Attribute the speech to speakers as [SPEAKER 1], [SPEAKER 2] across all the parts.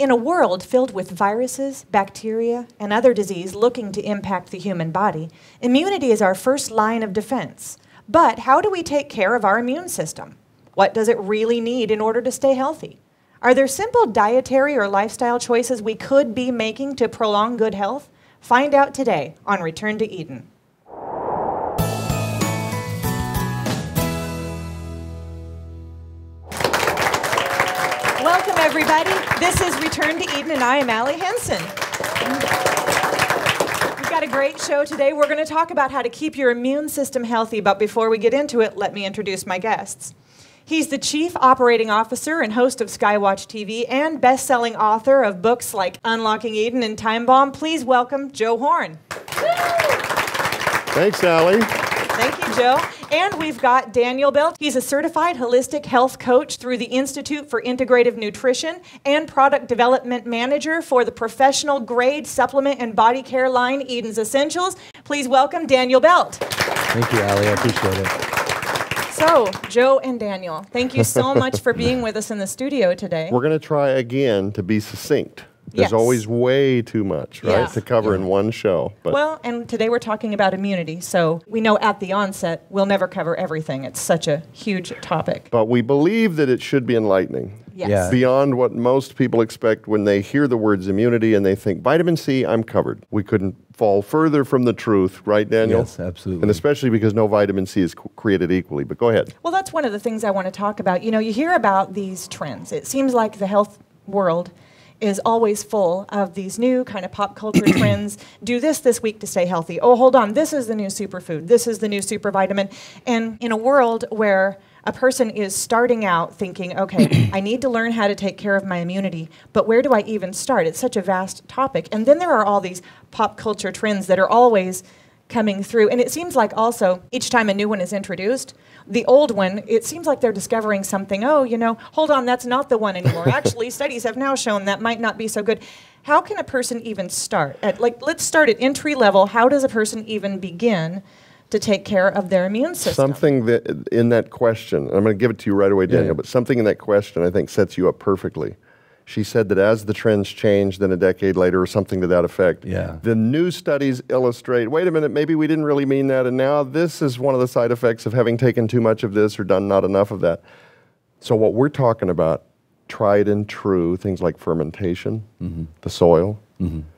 [SPEAKER 1] In a world filled with viruses, bacteria, and other disease looking to impact the human body, immunity is our first line of defense. But how do we take care of our immune system? What does it really need in order to stay healthy? Are there simple dietary or lifestyle choices we could be making to prolong good health? Find out today on Return to Eden. Welcome, everybody. This is Return to Eden, and I am Allie Henson. We've got a great show today. We're going to talk about how to keep your immune system healthy, but before we get into it, let me introduce my guests. He's the Chief Operating Officer and host of Skywatch TV and best-selling author of books like Unlocking Eden and Time Bomb. Please welcome Joe Horn.
[SPEAKER 2] Thanks, Allie.
[SPEAKER 1] Thank you, Joe. And we've got Daniel Belt. He's a certified holistic health coach through the Institute for Integrative Nutrition and product development manager for the professional grade supplement and body care line Eden's Essentials. Please welcome Daniel Belt.
[SPEAKER 3] Thank you, Allie. I appreciate it.
[SPEAKER 1] So, Joe and Daniel, thank you so much for being with us in the studio today.
[SPEAKER 2] We're going to try again to be succinct. There's always way too much, right, to cover in one show.
[SPEAKER 1] But well, and today we're talking about immunity, so we know at the onset we'll never cover everything. It's such a huge topic.
[SPEAKER 2] But we believe that it should be enlightening.
[SPEAKER 1] Yes.
[SPEAKER 2] Beyond what most people expect when they hear the words immunity and they think, vitamin C, I'm covered. We couldn't fall further from the truth, right, Daniel?
[SPEAKER 3] Yes, absolutely.
[SPEAKER 2] And especially because no vitamin C is created equally. But go ahead.
[SPEAKER 1] Well, that's one of the things I want to talk about. You know, you hear about these trends. It seems like the health world is always full of these new kind of pop culture trends. Do this week to stay healthy. Oh, hold on, this is the new superfood. This is the new super vitamin. And in a world where a person is starting out thinking, okay, I need to learn how to take care of my immunity, but where do I even start? It's such a vast topic. And then there are all these pop culture trends that are always coming through. And it seems like also each time a new one is introduced, the old one, it seems like they're discovering something. Oh, you know, hold on, that's not the one anymore. Actually, studies have now shown that might not be so good. How can a person even start? Let's start at entry level. How does a person even begin to take care of their immune system?
[SPEAKER 2] Something that in that question, I'm going to give it to you right away, Daniel, but something in that question I think sets you up perfectly. She said that as the trends change, then a decade later or something to that effect, the new studies illustrate, wait a minute, maybe we didn't really mean that, and now this is one of the side effects of having taken too much of this or done not enough of that. So what we're talking about, tried and true, things like fermentation, the soil,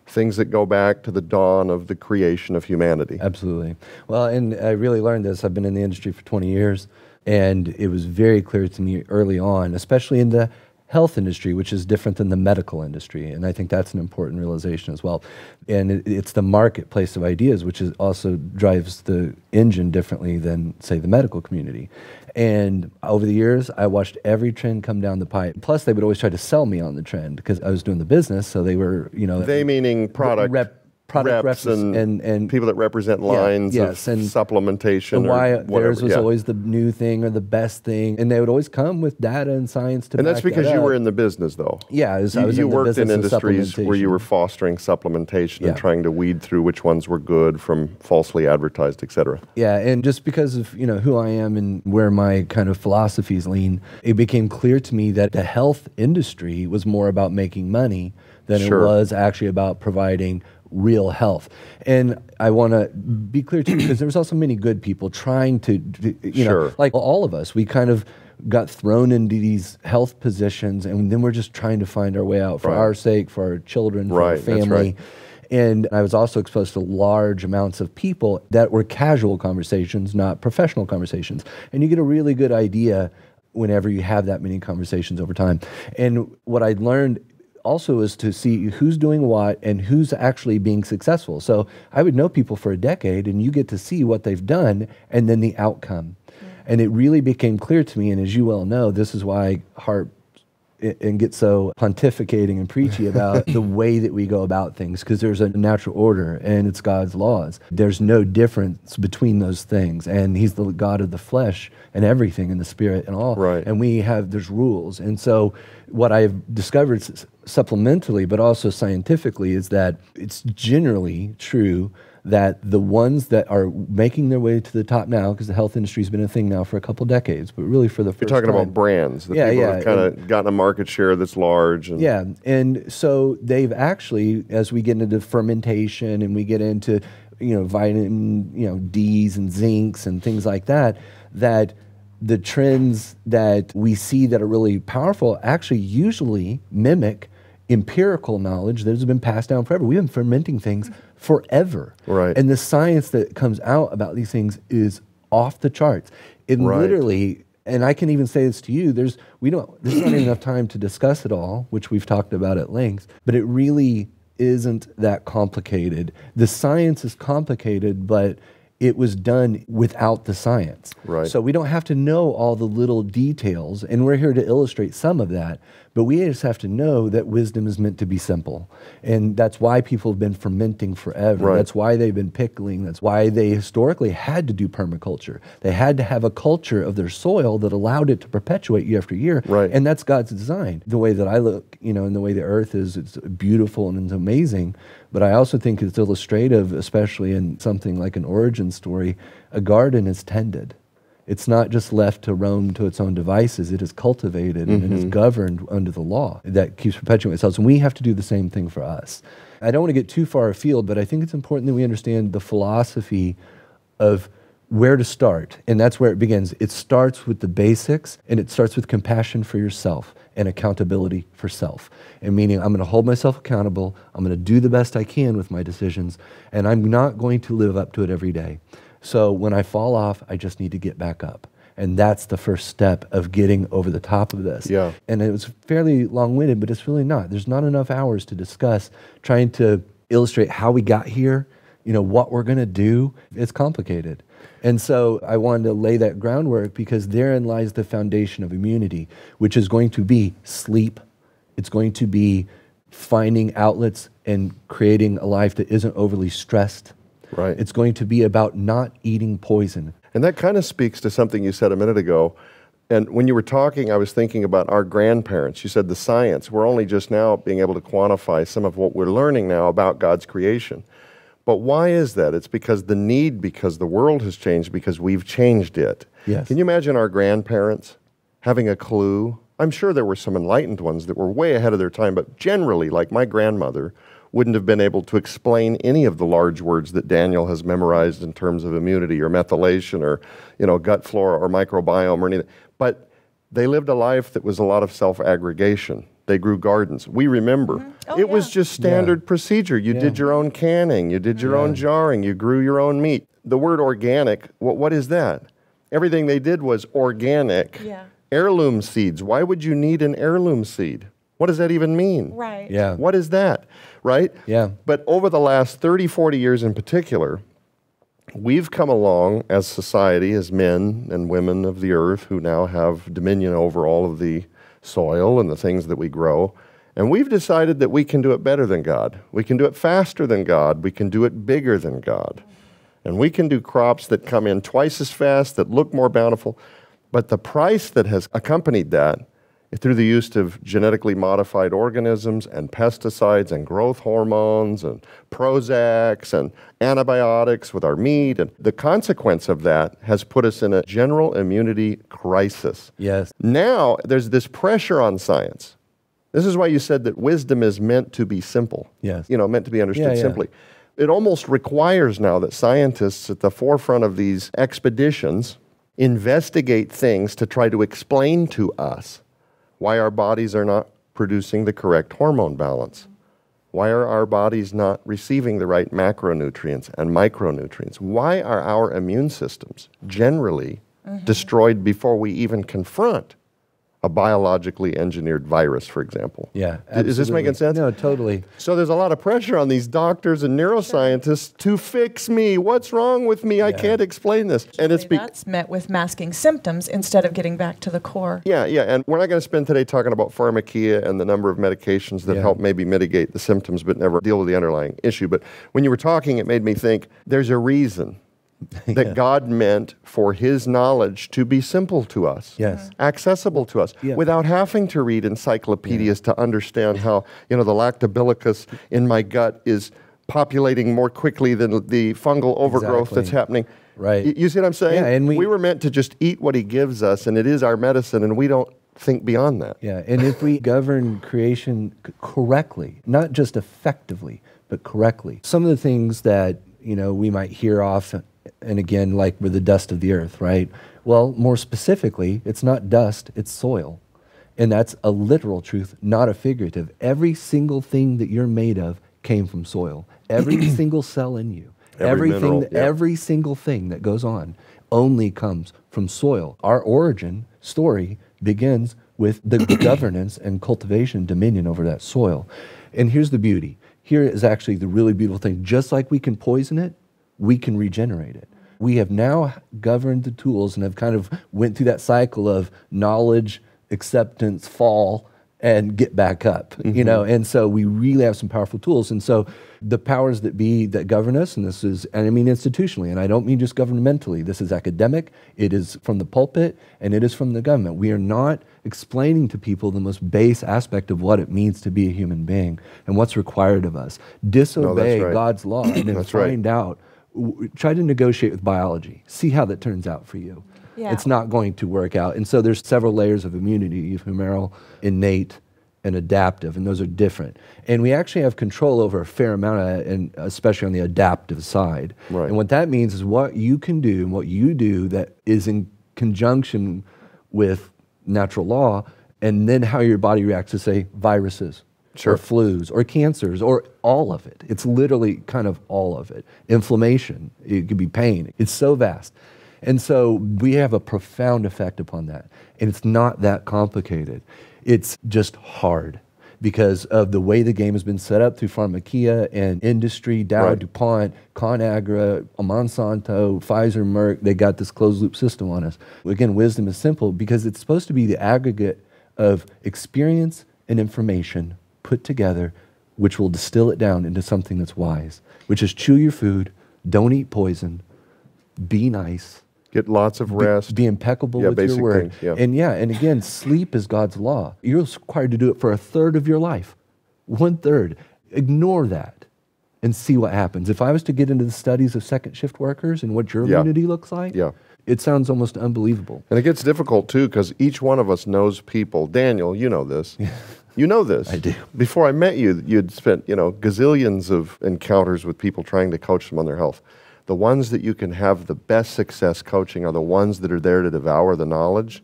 [SPEAKER 2] things that go back to the dawn of the creation of humanity.
[SPEAKER 3] Absolutely. Well, and I really learned this. I've been in the industry for 20 years, and it was very clear to me early on, especially in the health industry, which is different than the medical industry. And I think that's an important realization as well. And it's the marketplace of ideas, which is also drives the engine differently than, say, the medical community. And over the years, I watched every trend come down the pipe. Plus, they would always try to sell me on the trend because I was doing the business. So they were, you know.
[SPEAKER 2] They meaning product reps and people that represent lines of supplementation.
[SPEAKER 3] And why
[SPEAKER 2] or whatever,
[SPEAKER 3] theirs was always the new thing or the best thing. And they would always come with data and science to back that up.
[SPEAKER 2] And that's because you were in the business, though.
[SPEAKER 3] Yeah, I was
[SPEAKER 2] you
[SPEAKER 3] in the
[SPEAKER 2] worked in
[SPEAKER 3] business of
[SPEAKER 2] industries where you were fostering supplementation and trying to weed through which ones were good from falsely advertised, et cetera.
[SPEAKER 3] Yeah, and just because of who I am and where my kind of philosophies lean, it became clear to me that the health industry was more about making money than it was actually about providing real health. And I want to be clear too, because there's also many good people trying to, you know, like all of us, we kind of got thrown into these health positions and then we're just trying to find our way out for our sake, for our children, for our family. And I was also exposed to large amounts of people that were casual conversations, not professional conversations. And you get a really good idea whenever you have that many conversations over time. And what I learned also is to see who's doing what and who's actually being successful. So I would know people for a decade and you get to see what they've done and then the outcome. And it really became clear to me, and as you well know, this is why I harp and get so pontificating and preachy about the way that we go about things, because there's a natural order and it's God's laws. There's no difference between those things, and He's the God of the flesh and everything, and the spirit and all. And there's rules. And so what I've discovered supplementally, but also scientifically, is that it's generally true that the ones that are making their way to the top now, because the health industry has been a thing now for a couple decades, but really for the first
[SPEAKER 2] You're talking
[SPEAKER 3] time,
[SPEAKER 2] about brands. The people have kind of gotten a market share that's large. And
[SPEAKER 3] and so they've actually, as we get into fermentation and we get into, vitamin, D's and zincs and things like that, that the trends that we see that are really powerful actually usually mimic empirical knowledge that has been passed down forever. We've been fermenting things forever.
[SPEAKER 2] Right.
[SPEAKER 3] And the science that comes out about these things is off the charts. It literally, and I can even say this to you, there's not even enough time to discuss it all, which we've talked about at length, but it really isn't that complicated. The science is complicated, but it was done without the science.
[SPEAKER 2] Right.
[SPEAKER 3] So we don't have to know all the little details, and we're here to illustrate some of that, but we just have to know that wisdom is meant to be simple. And that's why people have been fermenting forever.
[SPEAKER 2] Right.
[SPEAKER 3] That's why they've been pickling. That's why they historically had to do permaculture. They had to have a culture of their soil that allowed it to perpetuate year after year.
[SPEAKER 2] Right.
[SPEAKER 3] And that's God's design. The way that I look, and the way the earth is, it's beautiful and it's amazing. But I also think it's illustrative, especially in something like an origin story. A garden is tended. It's not just left to roam to its own devices. It is cultivated and it is governed under the law that keeps perpetuating itself. And we have to do the same thing for us. I don't want to get too far afield, but I think it's important that we understand the philosophy of where to start. And that's where it begins. It starts with the basics, and it starts with compassion for yourself and accountability for self. And meaning I'm going to hold myself accountable. I'm going to do the best I can with my decisions, and I'm not going to live up to it every day. So when I fall off, I just need to get back up. And that's the first step of getting over the top of this.
[SPEAKER 2] Yeah.
[SPEAKER 3] And it was fairly long-winded, but it's really not. There's not enough hours to discuss trying to illustrate how we got here, what we're going to do. It's complicated. And so I wanted to lay that groundwork because therein lies the foundation of immunity, which is going to be sleep. It's going to be finding outlets and creating a life that isn't overly stressed.
[SPEAKER 2] Right.
[SPEAKER 3] It's going to be about not eating poison.
[SPEAKER 2] And that kind of speaks to something you said a minute ago. And when you were talking, I was thinking about our grandparents. You said the science. We're only just now being able to quantify some of what we're learning now about God's creation. But why is that? It's because the world has changed, because we've changed it.
[SPEAKER 3] Yes.
[SPEAKER 2] Can you imagine our grandparents having a clue? I'm sure there were some enlightened ones that were way ahead of their time, but generally, like my grandmother, wouldn't have been able to explain any of the large words that Daniel has memorized in terms of immunity or methylation or, gut flora or microbiome or anything. But they lived a life that was a lot of self-aggregation. They grew gardens. We remember. It was just standard procedure. You did your own canning. You did your own jarring. You grew your own meat. The word organic, what is that? Everything they did was organic.
[SPEAKER 1] Yeah.
[SPEAKER 2] Heirloom seeds. Why would you need an heirloom seed? What does that even mean?
[SPEAKER 1] Right.
[SPEAKER 3] Yeah.
[SPEAKER 2] What is that? Right?
[SPEAKER 3] Yeah.
[SPEAKER 2] But over the last 30, 40 years in particular, we've come along as society, as men and women of the earth who now have dominion over all of the soil and the things that we grow. And we've decided that we can do it better than God. We can do it faster than God. We can do it bigger than God. And we can do crops that come in twice as fast, that look more bountiful. But the price that has accompanied that, through the use of genetically modified organisms and pesticides and growth hormones and Prozacs and antibiotics with our meat, and the consequence of that has put us in a general immunity crisis.
[SPEAKER 3] Yes.
[SPEAKER 2] Now there's this pressure on science. This is why you said that wisdom is meant to be simple.
[SPEAKER 3] Yes.
[SPEAKER 2] Meant to be understood simply. It almost requires now that scientists at the forefront of these expeditions investigate things to try to explain to us why our bodies are not producing the correct hormone balance. Why are our bodies not receiving the right macronutrients and micronutrients? Why are our immune systems generally destroyed before we even confront a biologically engineered virus, for example?
[SPEAKER 3] Yeah, absolutely.
[SPEAKER 2] Is this making sense?
[SPEAKER 3] No, totally.
[SPEAKER 2] So there's a lot of pressure on these doctors and neuroscientists to fix me. What's wrong with me? I can't explain this. And
[SPEAKER 1] that's met with masking symptoms instead of getting back to the core.
[SPEAKER 2] Yeah, and we're not going to spend today talking about pharmakia and the number of medications that help maybe mitigate the symptoms but never deal with the underlying issue. But when you were talking, it made me think there's a reason that God meant for his knowledge to be simple to us, accessible to us, without having to read encyclopedias to understand how, the lactobacillus in my gut is populating more quickly than the fungal overgrowth that's happening.
[SPEAKER 3] Right.
[SPEAKER 2] You see what I'm saying?
[SPEAKER 3] Yeah, and
[SPEAKER 2] we were meant to just eat what he gives us, and it is our medicine, and we don't think beyond that.
[SPEAKER 3] Yeah, and if we govern creation correctly, not just effectively, but correctly. Some of the things that, we might hear off and again, like with the dust of the earth, right? Well, more specifically, it's not dust, it's soil. And that's a literal truth, not a figurative. Every single thing that you're made of came from soil. Every single cell in you. Every single thing that goes on only comes from soil. Our origin story begins with the governance and cultivation dominion over that soil. And here's the beauty. Here is actually the really beautiful thing. Just like we can poison it, we can regenerate it. We have now governed the tools and have kind of went through that cycle of knowledge, acceptance, fall, and get back up, and so we really have some powerful tools. And so the powers that be that govern us, and this is, and I mean institutionally, and I don't mean just governmentally, this is academic, it is from the pulpit, and it is from the government. We are not explaining to people the most base aspect of what it means to be a human being and what's required of us. Disobey God's law and then find out, try to negotiate with biology, see how that turns out for you. Yeah. It's not going to work out. And so there's several layers of immunity, humoral, innate, and adaptive, and those are different. And we actually have control over a fair amount of that, and especially on the adaptive side. Right. And what that means is what you can do and what you do that is in conjunction with natural law, and then how your body reacts to, say, viruses, or flus, or cancers, or all of it. It's literally kind of all of it. Inflammation, it could be pain. It's so vast. And so we have a profound effect upon that. And it's not that complicated. It's just hard because of the way the game has been set up through pharmacia and industry, Dow, DuPont, ConAgra, Monsanto, Pfizer, Merck. They got this closed loop system on us. Again, wisdom is simple because it's supposed to be the aggregate of experience and information put together, which will distill it down into something that's wise, which is chew your food, don't eat poison, be nice,
[SPEAKER 2] get lots of rest.
[SPEAKER 3] Be impeccable with your word.
[SPEAKER 2] Things,
[SPEAKER 3] And again, sleep is God's law. You're required to do it for a third of your life. 1/3. Ignore that and see what happens. If I was to get into the studies of second shift workers and what your immunity looks like, it sounds almost unbelievable.
[SPEAKER 2] And it gets difficult too because each one of us knows people. Daniel, you know this. You know this.
[SPEAKER 3] I do.
[SPEAKER 2] Before I met you, you'd spent, gazillions of encounters with people trying to coach them on their health. The ones that you can have the best success coaching are the ones that are there to devour the knowledge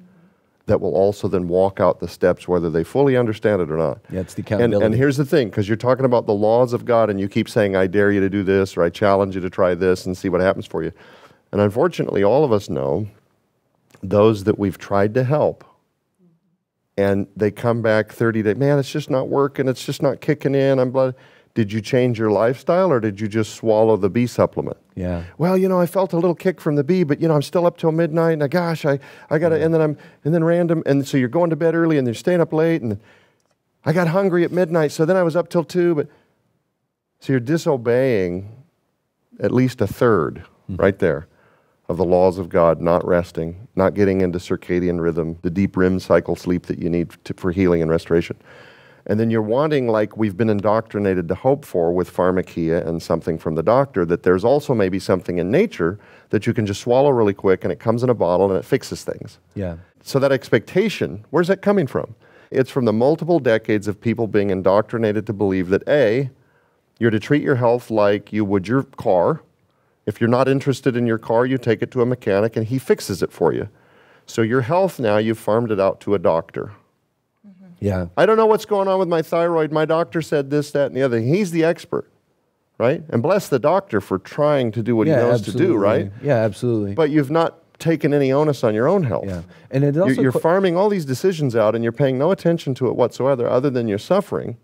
[SPEAKER 2] that will also then walk out the steps whether they fully understand it or not.
[SPEAKER 3] Yeah, it's the accountability.
[SPEAKER 2] And here's the thing, because you're talking about the laws of God and you keep saying, I dare you to do this, or I challenge you to try this and see what happens for you. And unfortunately, all of us know those that we've tried to help and they come back 30 days, man, it's just not working, it's just not kicking in, I'm blood. Did you change your lifestyle or did you just swallow the B supplement?
[SPEAKER 3] Yeah.
[SPEAKER 2] Well, I felt a little kick from the B, but I'm still up till midnight and gosh, I got to, and then random, and so you're going to bed early and you're staying up late and I got hungry at midnight, so then I was up till 2, but so you're disobeying at least 1/3 right there of the laws of God, not resting, not getting into circadian rhythm, the deep REM cycle sleep that you need for healing and restoration. And then you're wanting, like we've been indoctrinated to hope for with pharmacia and something from the doctor, that there's also maybe something in nature that you can just swallow really quick and it comes in a bottle and it fixes things.
[SPEAKER 3] Yeah.
[SPEAKER 2] So that expectation, where's that coming from? It's from the multiple decades of people being indoctrinated to believe that A, you're to treat your health like you would your car. If you're not interested in your car, you take it to a mechanic and he fixes it for you. So your health now, you've farmed it out to a doctor.
[SPEAKER 3] Yeah.
[SPEAKER 2] I don't know what's going on with my thyroid. My doctor said this, that, and the other. He's the expert, right? And bless the doctor for trying to do what he knows to do, right?
[SPEAKER 3] Yeah, absolutely.
[SPEAKER 2] But you've not taken any onus on your own health.
[SPEAKER 3] Yeah. And it also
[SPEAKER 2] you're farming all these decisions out and you're paying no attention to it whatsoever other than your suffering.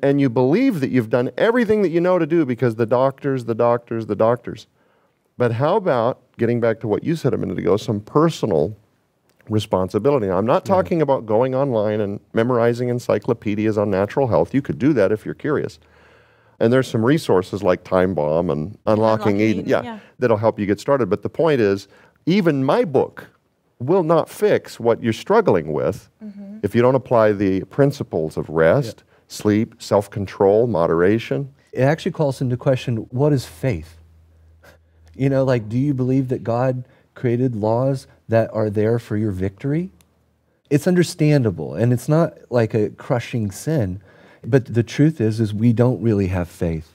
[SPEAKER 2] And you believe that you've done everything that you know to do because the doctors. But how about, getting back to what you said a minute ago, some personal responsibility. Now, I'm not talking about going online and memorizing encyclopedias on natural health. You could do that if you're curious. And there's some resources like Time Bomb and Unlocking Eden, that'll help you get started. But the point is, even my book will not fix what you're struggling with if you don't apply the principles of rest, sleep, self-control, moderation.
[SPEAKER 3] it actually calls into question, what is faith? Like, do you believe that God created laws that are there for your victory? It's understandable, and it's not like a crushing sin, but the truth is we don't really have faith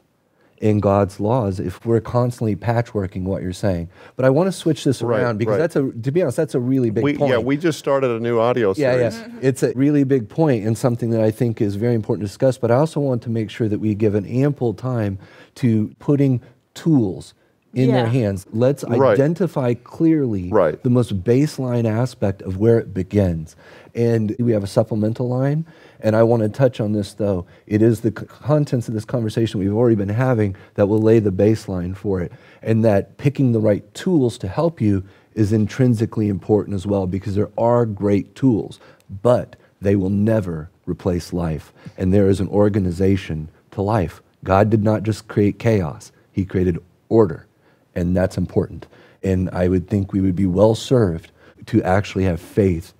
[SPEAKER 3] in God's laws if we're constantly patchworking what you're saying. But I want to switch this around because to be honest, that's a really big point.
[SPEAKER 2] Yeah, we just started a new audio series.
[SPEAKER 3] Yeah. It's a really big point and something that I think is very important to discuss, but I also want to make sure that we give an ample time to putting tools in their hands. Let's identify clearly the most baseline aspect of where it begins. And we have a supplemental line, and I want to touch on this, though. It is the contents of this conversation we've already been having that will lay the baseline for it, and that picking the right tools to help you is intrinsically important as well, because there are great tools, but they will never replace life. And there is an organization to life. God did not just create chaos. He created order. And that's important. And I would think we would be well served to actually have faith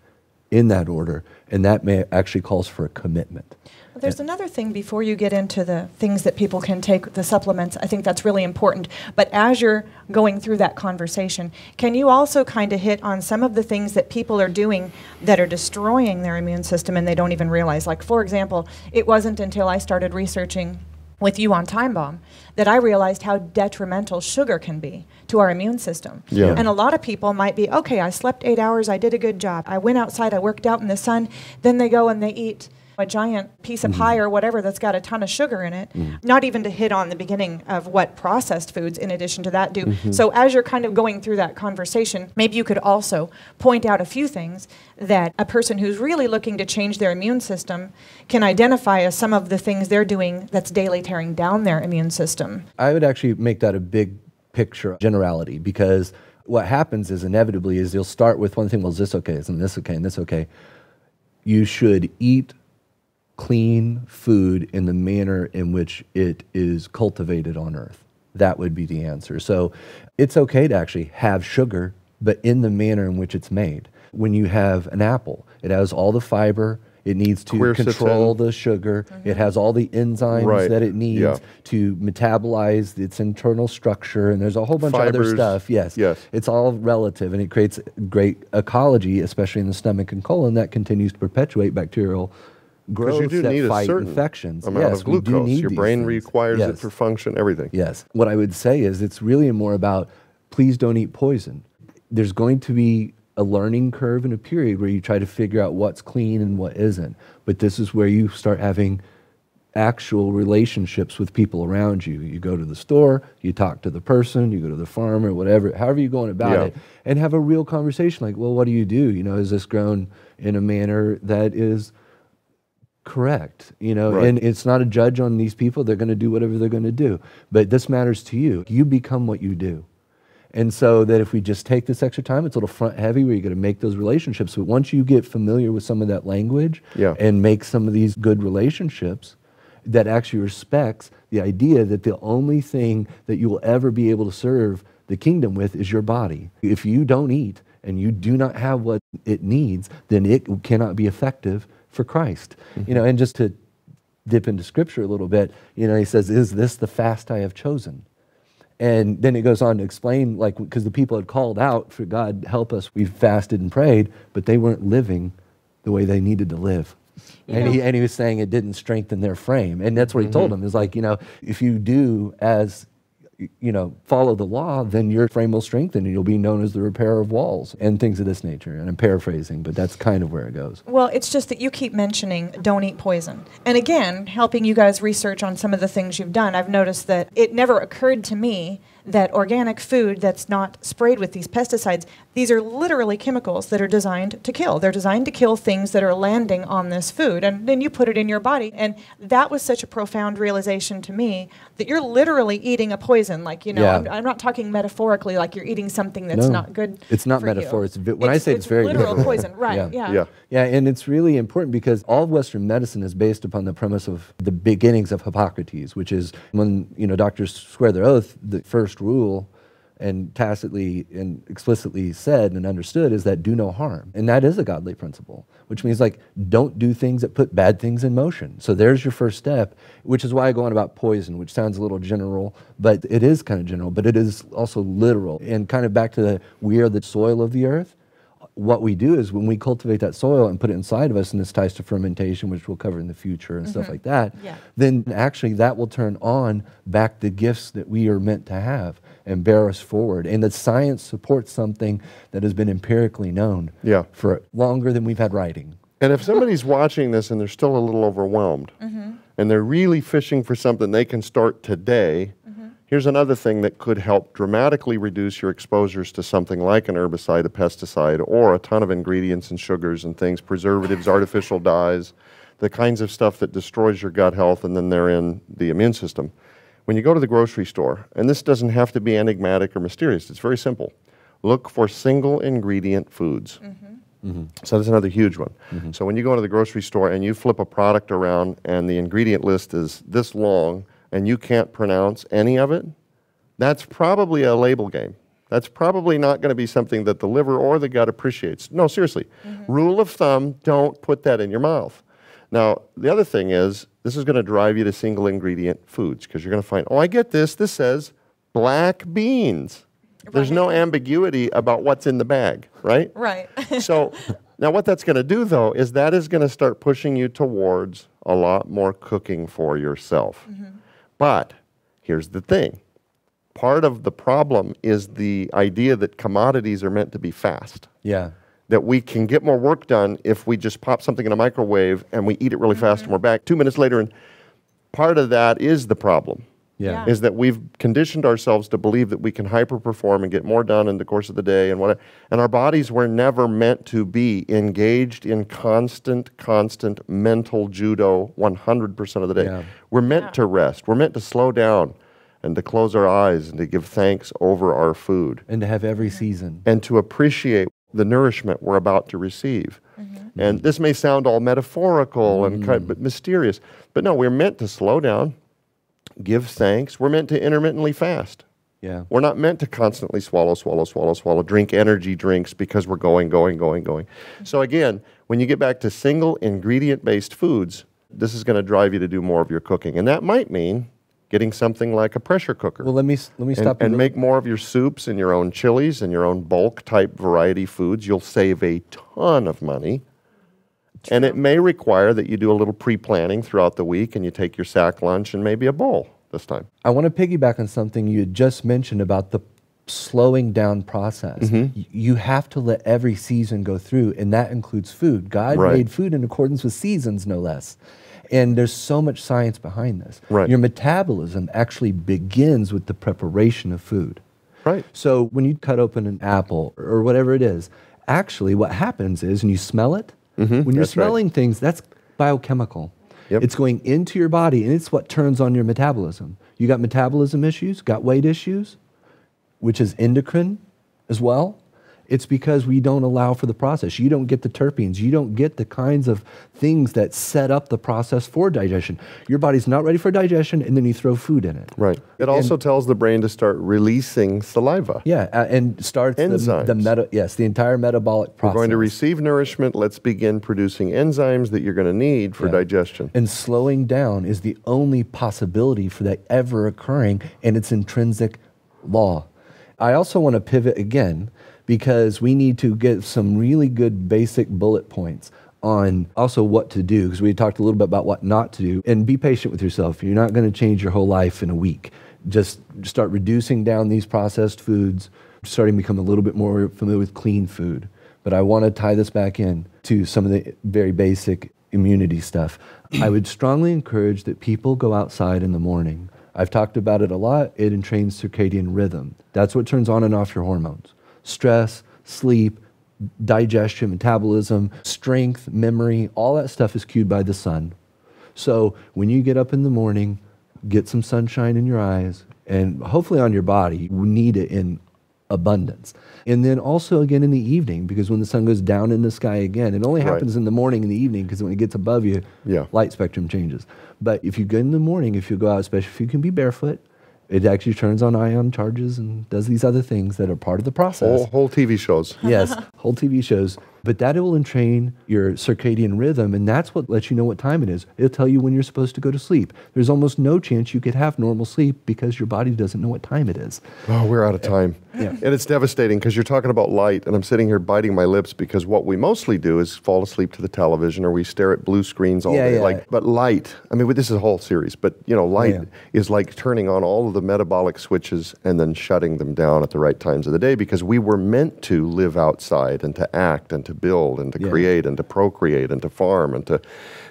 [SPEAKER 3] in that order. And that actually calls for a commitment.
[SPEAKER 1] Well, there's another thing before you get into the things that people can take, the supplements. I think that's really important. But as you're going through that conversation, can you also kind of hit on some of the things that people are doing that are destroying their immune system and they don't even realize? Like, for example, it wasn't until I started researching with you on Time Bomb that I realized how detrimental sugar can be to our immune system.
[SPEAKER 2] Yeah.
[SPEAKER 1] And a lot of people might be, okay, I slept 8 hours, I did a good job, I went outside, I worked out in the sun, then they go and they eat a giant piece of pie or whatever that's got a ton of sugar in it, not even to hit on the beginning of what processed foods in addition to that do. So as you're kind of going through that conversation, maybe you could also point out a few things that a person who's really looking to change their immune system can identify as some of the things they're doing that's daily tearing down their immune system.
[SPEAKER 3] I would actually make that a big picture generality, because what happens is inevitably is you'll start with one thing, well, is this okay, isn't this okay, and this okay. You should eat clean food in the manner in which it is cultivated on earth. That would be the answer. So it's okay to actually have sugar, but in the manner in which it's made. When you have an apple, it has all the fiber, it needs to control the sugar, it has all the enzymes that it needs to metabolize its internal structure, and there's a whole bunch of other stuff. Yes, it's all relative, and it creates great ecology, especially in the stomach and colon, that continues to perpetuate bacterial growth
[SPEAKER 2] you do
[SPEAKER 3] that
[SPEAKER 2] need
[SPEAKER 3] fight
[SPEAKER 2] a certain
[SPEAKER 3] infections.
[SPEAKER 2] Amount of glucose. Your brain requires it for function, everything.
[SPEAKER 3] Yes. What I would say is it's really more about, please don't eat poison. There's going to be a learning curve and a period where you try to figure out what's clean and what isn't. But this is where you start having actual relationships with people around you. You go to the store, you talk to the person, you go to the farmer, whatever, however you're going about it, and have a real conversation like, well, what do? Is this grown in a manner that is correct, and it's not a judge on these people. They're going to do whatever they're going to do, but this matters to you. You become what you do. And so that if we just take this extra time, it's a little front heavy where you're going to make those relationships. But once you get familiar with some of that language and make some of these good relationships that actually respects the idea that the only thing that you will ever be able to serve the kingdom with is your body. If you don't eat and you do not have what it needs, then it cannot be effective for Christ. And just to dip into scripture a little bit, he says, is this the fast I have chosen? And then it goes on to explain, like, because the people had called out for God, help us, we've fasted and prayed, but they weren't living the way they needed to live. And he was saying it didn't strengthen their frame. And that's what he told them, is like, if you do as follow the law, then your frame will strengthen and you'll be known as the repairer of walls and things of this nature. And I'm paraphrasing, but that's kind of where it goes.
[SPEAKER 1] Well, it's just that you keep mentioning don't eat poison. And again, helping you guys research on some of the things you've done, I've noticed that it never occurred to me that organic food that's not sprayed with these pesticides, these are literally chemicals that are designed to kill. They're designed to kill things that are landing on this food, and then you put it in your body. And that was such a profound realization to me that you're literally eating a poison. Like, I'm not talking metaphorically like you're eating something that's not good.
[SPEAKER 3] It's not metaphor. I say it's very
[SPEAKER 1] literal poison, right?
[SPEAKER 3] Yeah, and it's really important because all of Western medicine is based upon the premise of the beginnings of Hippocrates, which is when doctors swear their oath, the first rule and tacitly and explicitly said and understood is that do no harm. And that is a godly principle, which means like don't do things that put bad things in motion. So there's your first step, which is why I go on about poison, which sounds a little general, but it is kind of general, but it is also literal. And kind of back to the, we are the soil of the earth. What we do is when we cultivate that soil and put it inside of us, and this ties to fermentation, which we'll cover in the future and stuff like that, then actually that will turn on back the gifts that we are meant to have and bear us forward. And the science supports something that has been empirically known for longer than we've had writing.
[SPEAKER 2] And if somebody's watching this and they're still a little overwhelmed, and they're really fishing for something they can start today, here's another thing that could help dramatically reduce your exposures to something like an herbicide, a pesticide, or a ton of ingredients and sugars and things, preservatives, artificial dyes, the kinds of stuff that destroys your gut health and then they're in the immune system. When you go to the grocery store, and this doesn't have to be enigmatic or mysterious, it's very simple. Look for single ingredient foods. So that's another huge one. So when you go to the grocery store and you flip a product around and the ingredient list is this long, and you can't pronounce any of it, that's probably a label game. That's probably not going to be something that the liver or the gut appreciates. No, seriously. Rule of thumb, don't put that in your mouth. Now, the other thing is, this is going to drive you to single ingredient foods because you're going to find, oh, I get this. This says black beans. There's no ambiguity about what's in the bag, right?
[SPEAKER 1] Right.
[SPEAKER 2] So now what that's going to do, though, is that is going to start pushing you towards a lot more cooking for yourself. But here's the thing. Part of the problem is the idea that commodities are meant to be fast. That we can get more work done if we just pop something in a microwave and we eat it really fast and we're back 2 minutes later. And part of that is the problem. Is that we've conditioned ourselves to believe that we can hyper-perform and get more done in the course of the day and whatever. And our bodies were never meant to be engaged in constant mental judo 100% of the day. We're meant to rest. We're meant to slow down and to close our eyes and to give thanks over our food.
[SPEAKER 3] And to have every season.
[SPEAKER 2] And to appreciate the nourishment we're about to receive. And this may sound all metaphorical and kind of mysterious, but no, we're meant to slow down, give thanks. We're meant to intermittently fast. We're not meant to constantly swallow, drink energy drinks because we're going. So again, when you get back to single ingredient-based foods, this is going to drive you to do more of your cooking. And that might mean getting something like a pressure cooker.
[SPEAKER 3] Well, let me stop you.
[SPEAKER 2] And make more of your soups and your own chilies and your own bulk type variety foods. You'll save a ton of money. And it may require that you do a little pre-planning throughout the week and you take your sack lunch and maybe a bowl this time.
[SPEAKER 3] I want to piggyback on something you had just mentioned about the slowing down process. You have to let every season go through, and that includes food. God made food in accordance with seasons, no less. And there's so much science behind this. Your metabolism actually begins with the preparation of food. So when you cut open an apple or whatever it is, actually what happens is, and you smell it, when you're smelling things, that's biochemical. It's going into your body, and it's what turns on your metabolism. You got metabolism issues, got weight issues, which is endocrine as well. It's because we don't allow for the process. You don't get the terpenes. You don't get the kinds of things that set up the process for digestion. Your body's not ready for digestion, and then you throw food in it.
[SPEAKER 2] It also tells the brain to start releasing saliva.
[SPEAKER 3] And starts the entire metabolic process.
[SPEAKER 2] We're going to receive nourishment. Let's begin producing enzymes that you're going to need for digestion.
[SPEAKER 3] And slowing down is the only possibility for that ever occurring, and it's intrinsic law. I also want to pivot again, because we need to get some really good basic bullet points on also what to do, because we talked a little bit about what not to do. And be patient with yourself. You're not going to change your whole life in a week. Just start reducing down these processed foods, starting to become a little bit more familiar with clean food. But I want to tie this back in to some of the very basic immunity stuff. I would strongly encourage that people go outside in the morning. I've talked about it a lot. It entrains circadian rhythm. That's what turns on and off your hormones. Stress, sleep, digestion, metabolism, strength, memory, all that stuff is cued by the sun. So when you get up in the morning, get some sunshine in your eyes and hopefully on your body. You need it in abundance. And then also again in the evening, because when the sun goes down in the sky again, it only happens in the morning and the evening, because when it gets above you, light spectrum changes. But if you go in the morning, if you go out, especially if you can be barefoot, It actually turns on ion charges and does these other things that are part of the process.
[SPEAKER 2] Whole TV shows.
[SPEAKER 3] Yes, whole TV shows. But that will entrain your circadian rhythm, and that's what lets you know what time it is. It'll tell you when you're supposed to go to sleep. There's almost no chance you could have normal sleep because your body doesn't know what time it is.
[SPEAKER 2] Oh, we're out of time. Yeah. And it's devastating because you're talking about light, and I'm sitting here biting my lips because what we mostly do is fall asleep to the television or we stare at blue screens all day. But light, I mean, this is a whole series, but light is like turning on all of the metabolic switches and then shutting them down at the right times of the day, because we were meant to live outside and to act and to build and to create and to procreate and to farm and to...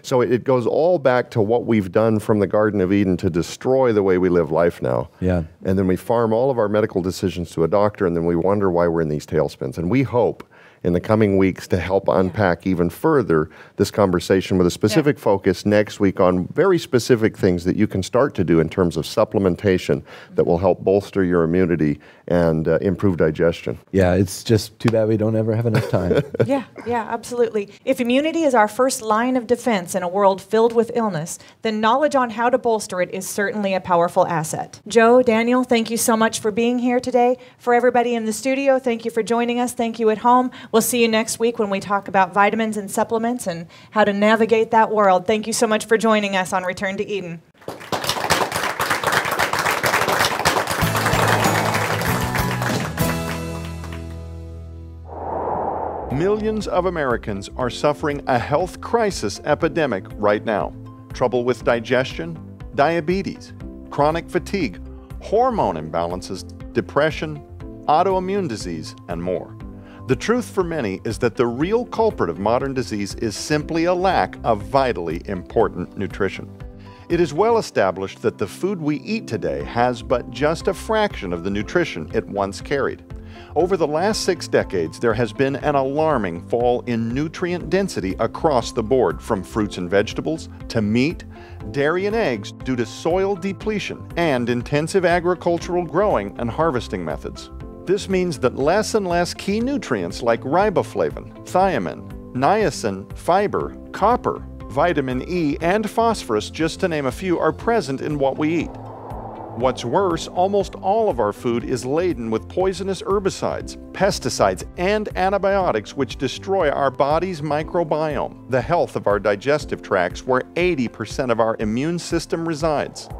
[SPEAKER 2] So it goes all back to what we've done from the Garden of Eden to destroy the way we live life now. Yeah. And then we farm all of our medical decisions to a doctor, and then we wonder why we're in these tailspins. And we hope in the coming weeks to help unpack even further this conversation with a specific focus next week on very specific things that you can start to do in terms of supplementation that will help bolster your immunity and improve digestion.
[SPEAKER 3] Yeah, it's just too bad we don't ever have enough time.
[SPEAKER 1] Yeah, absolutely. If immunity is our first line of defense in a world filled with illness, then knowledge on how to bolster it is certainly a powerful asset. Joe, Daniel, thank you so much for being here today. For everybody in the studio, thank you for joining us. Thank you at home. We'll see you next week when we talk about vitamins and supplements and how to navigate that world. Thank you so much for joining us on Return to Eden.
[SPEAKER 4] Millions of Americans are suffering a health crisis epidemic right now. Trouble with digestion, diabetes, chronic fatigue, hormone imbalances, depression, autoimmune disease, and more. The truth for many is that the real culprit of modern disease is simply a lack of vitally important nutrition. It is well established that the food we eat today has but just a fraction of the nutrition it once carried. Over the last 6 decades, there has been an alarming fall in nutrient density across the board, from fruits and vegetables to meat, dairy and eggs, due to soil depletion and intensive agricultural growing and harvesting methods. This means that less and less key nutrients like riboflavin, thiamine, niacin, fiber, copper, vitamin E, and phosphorus, just to name a few, are present in what we eat. What's worse, almost all of our food is laden with poisonous herbicides, pesticides, and antibiotics which destroy our body's microbiome, the health of our digestive tracts, where 80% of our immune system resides.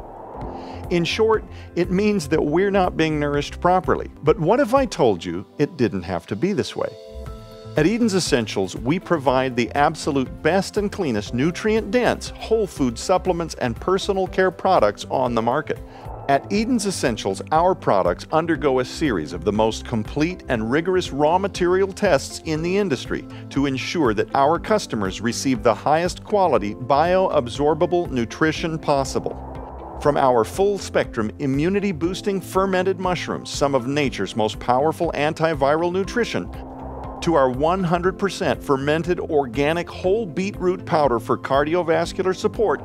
[SPEAKER 4] In short, it means that we're not being nourished properly. But what if I told you it didn't have to be this way? At Eden's Essentials, we provide the absolute best and cleanest nutrient-dense whole food supplements and personal care products on the market. At Eden's Essentials, our products undergo a series of the most complete and rigorous raw material tests in the industry to ensure that our customers receive the highest quality bioabsorbable nutrition possible. From our full-spectrum immunity-boosting fermented mushrooms, some of nature's most powerful antiviral nutrition, to our 100% fermented organic whole beetroot powder for cardiovascular support,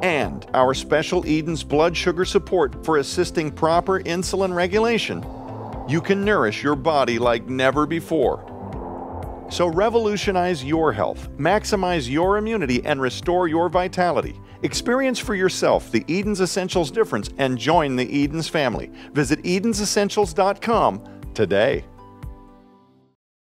[SPEAKER 4] and our special Eden's blood sugar support for assisting proper insulin regulation, you can nourish your body like never before. So revolutionize your health, maximize your immunity, and restore your vitality. Experience for yourself the Eden's Essentials difference and join the Eden's family. Visit edensessentials.com today.